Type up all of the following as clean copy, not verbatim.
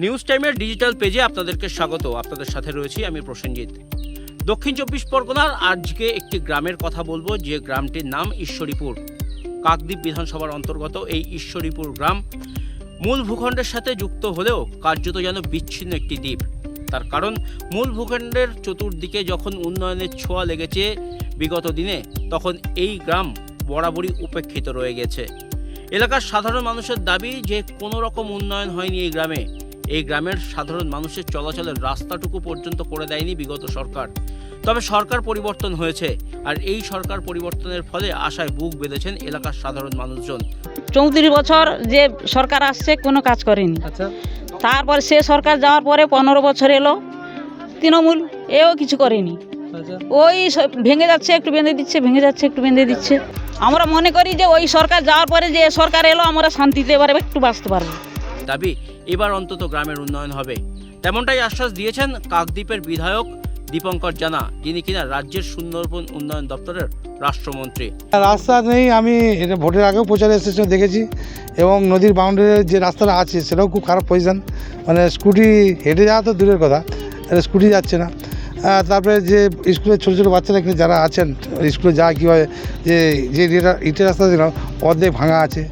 News টাইমের digital পেজে আপনাদেরকে স্বাগত। আপনাদের সাথে রয়েছি আমি প্রসেনজিৎ। দক্ষিণ চব্বিশ পরগনার আজকে একটি গ্রামের কথা বলবো, যে গ্রামটির নাম ঈশ্বরীপুর। কাকদ্বীপ বিধানসভার অন্তর্গত এই ঈশ্বরীপুর গ্রাম মূল ভূখণ্ডের সাথে যুক্ত হলেও কার্যত যেন বিচ্ছিন্ন একটি দ্বীপ। তার কারণ মূল ভূখণ্ডের চতুর্দিকে যখন উন্নয়নের ছোঁয়া লেগেছে বিগত দিনে, তখন এই গ্রাম বরাবরই উপেক্ষিত রয়ে গেছে। এলাকার সাধারণ মানুষের দাবি যে কোনো রকম উন্নয়ন হয়নি এই গ্রামে। এই গ্রামের সাধারণ মানুষের চলাচলের রাস্তাটুকু পর্যন্ত করে দেয়নি বিগত সরকার। তবে সরকার পরিবর্তন হয়েছে, আর এই সরকার পরিবর্তনের ফলে আশায় বুক বেঁধেছেন এলাকার সাধারণ মানুষজন। 34 বছর যে সরকার আসছে কোনো কাজ করেনি। তারপর সে সরকার যাওয়ার পরে 15 বছর এলো তৃণমূল, এও কিছু করেনি। ওই ভেঙে যাচ্ছে একটু বেঁধে দিচ্ছে, ভেঙে যাচ্ছে একটু বেঁধে দিচ্ছে। আমরা মনে করি যে ওই সরকার যাওয়ার পরে যে সরকার এলো আমরা শান্তিতে এবারে একটু বাঁচতে পারবো। দাবি এবার অন্তত গ্রামের উন্নয়ন হবে, তেমনটাই আশ্বাস দিয়েছেন কাকদ্বীপের বিধায়ক দীপঙ্কর জানা, যিনি কিনা রাজ্যের সুন্দরবন উন্নয়ন দপ্তরের রাষ্ট্রমন্ত্রী। রাস্তা নেই, আমি এটা ভোটের আগেও প্রচারে এসেছি, দেখেছি। এবং নদীর বাউন্ডারির যে রাস্তাটা আছে সেটাও খুব খারাপ পজিশন, মানে স্কুটি হেঁটে যাওয়া তো দূরের কথা, স্কুটি যাচ্ছে না। তারপরে যে স্কুলের ছোটো ছোটো বাচ্চারা এখানে যারা আছেন স্কুলে যায় কীভাবে, যে যে ইটের রাস্তা ছিল অর্ধেক ভাঙা আছে,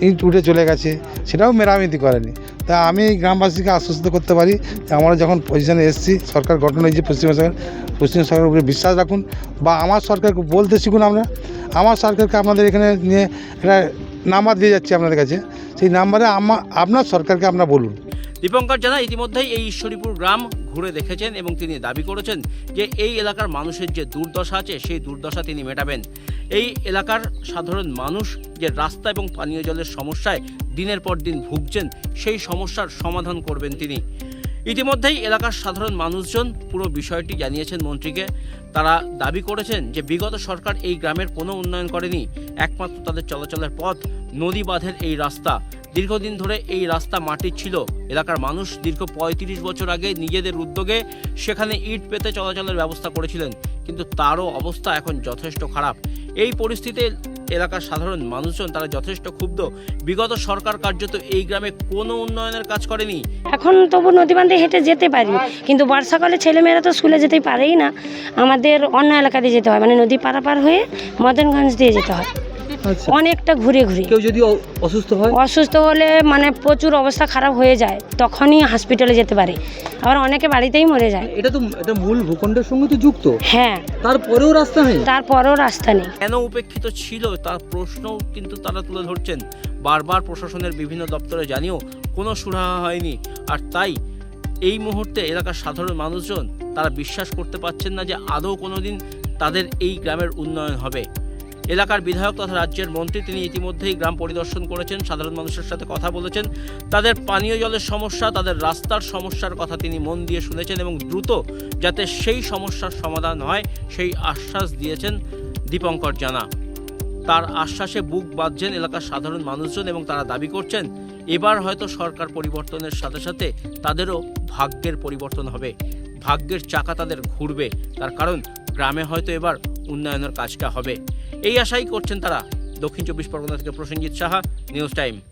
ইট উঠে চলে গেছে, সেটাও মেরামতি করেনি। তা আমি গ্রামবাসীকে আশ্বস্ত করতে পারি যে আমরা যখন পজিশনে এসেছি, সরকার গঠন হয়েছে পশ্চিম সরকারের উপরে বিশ্বাস রাখুন, বা আমার সরকারকে বলতে শিখুন। আমরা আমার সরকারকে আপনাদের এখানে নিয়ে একটা নাম্বার দিয়ে যাচ্ছি আপনাদের কাছে, সেই নাম্বারে আপনার সরকারকে আপনারা বলুন। দীপঙ্কর জানা ইতিমধ্যেই এই ঈশ্বরীপুর গ্রাম ঘুরে দেখেছেন এবং তিনি দাবি করেছেন যে এই এলাকার মানুষের যে দুর্দশা আছে সেই দুর্দশা তিনি মেটাবেন। এই এলাকার সাধারণ মানুষ যে রাস্তা এবং পানীয় জলের সমস্যায় দিনের পর দিন ভুগছেন, সেই সমস্যার সমাধান করবেন তিনি। ইতিমধ্যেই এলাকার সাধারণ মানুষজন পুরো বিষয়টি জানিয়েছেন মন্ত্রীকে। তারা দাবি করেছেন যে বিগত সরকার এই গ্রামের কোনো উন্নয়ন করেনি, একমাত্র তাদের চলাচলের পথ নদী বাঁধের এই রাস্তা। দীর্ঘদিন ধরে এই রাস্তা মাটির ছিল। এলাকার মানুষ দীর্ঘ 35 বছর আগে নিজেদের উদ্যোগে সেখানে ইট পেতে চলাচলের ব্যবস্থা করেছিলেন, কিন্তু তারও অবস্থা এখন যথেষ্ট খারাপ। এই পরিস্থিতিতে এলাকার সাধারণ মানুষজন তারা যথেষ্ট ক্ষুব্ধ। বিগত সরকার কার্যত এই গ্রামে কোনো উন্নয়নের কাজ করেনি। এখন তবু নদী বাঁধে হেঁটে যেতে পারি, কিন্তু বর্ষাকালে ছেলেমেয়েরা তো স্কুলে যেতে পারেই না। আমাদের অন্য এলাকা দিয়ে যেতে হয়, মানে নদী পারাপার হয়ে মদনগঞ্জ দিয়ে যেতে হয়। অনেকটা ঘুরে ঘুরে। কেউ যদি অসুস্থ হলে মানে প্রচুর অবস্থা খারাপ হয়ে যায়, তখনই হসপিটালে যেতে পারে। আবার অনেকে বাড়িতেই মরে যায়। এটা মূল ভূখণ্ডের সঙ্গে তো যুক্ত। হ্যাঁ, তারপরেও রাস্তা নেই। কেন উপেক্ষিত ছিল তার প্রশ্নও কিন্তু তারা তুলে ধরছেন। বারবার প্রশাসনের বিভিন্ন দপ্তরে জানিয়েও কোনো সুরাহা হয়নি। আর তাই এই মুহূর্তে এলাকার সাধারণ মানুষজন তারা বিশ্বাস করতে পারছেন না যে আদৌ কোনোদিন তাদের এই গ্রামের উন্নয়ন হবে। এলাকার বিধায়ক তথা রাজ্যের মন্ত্রী তিনি ইতিমধ্যেই গ্রাম পরিদর্শন করেছেন, সাধারণ মানুষের সাথে কথা বলেছেন। তাদের পানীয় জলের সমস্যা, তাদের রাস্তার সমস্যার কথা তিনি মন দিয়ে শুনেছেন এবং দ্রুত যাতে সেই সমস্যার সমাধান হয় সেই আশ্বাস দিয়েছেন দীপঙ্কর জানা। তার আশ্বাসে বুক বাঁধছেন এলাকার সাধারণ মানুষজন এবং তারা দাবি করছেন এবার হয়তো সরকার পরিবর্তনের সাথে সাথে তাদেরও ভাগ্যের পরিবর্তন হবে, ভাগ্যের চাকা তাদের ঘুরবে। তার কারণ গ্রামে হয়তো এবার উন্নয়নের কাজটা হবে, এই আশাই করছেন তারা। দক্ষিণ চব্বিশ পরগনা থেকে প্রসেনজিৎ সাহা, নিউজ টাইম।